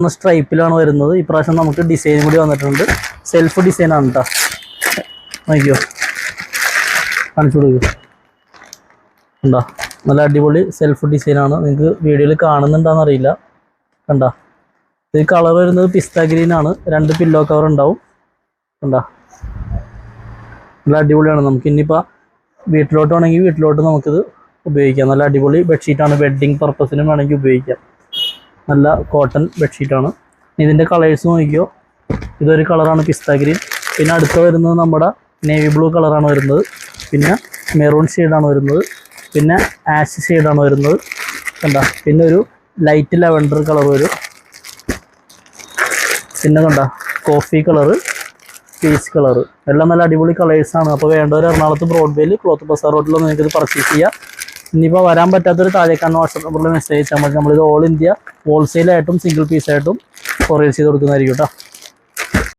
സ്ട്രൈപ്പിലാണ് വരുന്നത്. ഇപ്രാവശ്യം നമുക്ക് ഡിസൈൻ കൂടി വന്നിട്ടുണ്ട്. സെൽഫ് ഡിസൈനാണ് കേട്ടോ. നോക്കിയോ, കാണിച്ചു കൊടുക്കുക. കണ്ടോ, നല്ല അടിപൊളി സെൽഫ് ഡിസൈനാണ്. നിങ്ങൾക്ക് വീഡിയോയിൽ കാണുന്നുണ്ടോയെന്നറിയില്ല. കണ്ടോ, ഇത് കളർ വരുന്നത് പിസ്ത ഗ്രീനാണ്. 2 പില്ലോ കവർ ഉണ്ടാവും. കണ്ടോ, നല്ല അടിപൊളിയാണ്. നമുക്ക് ഇനിയിപ്പോൾ വീട്ടിലോട്ട് വേണമെങ്കിൽ വീട്ടിലോട്ട് നമുക്കിത് ഉപയോഗിക്കാം. നല്ല അടിപൊളി ബെഡ്ഷീറ്റാണ്. വെഡ്ഡിങ് പർപ്പസിനും വേണമെങ്കിൽ ഉപയോഗിക്കാം. നല്ല കോട്ടൺ ബെഡ്ഷീറ്റാണ്. ഇതിൻ്റെ കളേഴ്സ് നോക്കിയോ, ഇതൊരു കളറാണ് പിസ്ത ഗ്രീൻ. പിന്നെ അടുത്ത വരുന്നത് നമ്മുടെ നേവി ബ്ലൂ കളറാണ് വരുന്നത്. പിന്നെ മെറൂൺ ഷെയ്ഡാണ് വരുന്നത്. പിന്നെ ആഷ് ഷെയ്ഡാണ് വരുന്നത്. കണ്ട, പിന്നെ ഒരു ലൈറ്റ് ലെവൻഡർ കളർ വരും. പിന്നെ കണ്ട കോഫി കളറ്, പീച്ച് കളറ്, എല്ലാം നല്ല അടിപൊളി കളേഴ്സാണ്. അപ്പോൾ വേണ്ടവർ എറണാകുളത്ത് ബ്രോഡ്വേയിൽ ക്ലോത്ത് ബസാർ റോഡിൽ നിങ്ങൾക്കിത് പർച്ചേസ് ചെയ്യാം. ഇനിയിപ്പോൾ വരാൻ പറ്റാത്തൊരു താഴേക്കാണ് വാട്സപ്പ് നമ്പറിൽ മെസ്സേജ് അയച്ചാൽ മതി. നമ്മളിത് ഓൾ ഇന്ത്യ ഹോൾസെയിലായിട്ടും സിംഗിൾ പീസായിട്ടും കൊറിയർ ചെയ്ത് കൊടുക്കുന്നതായിരിക്കും കേട്ടോ.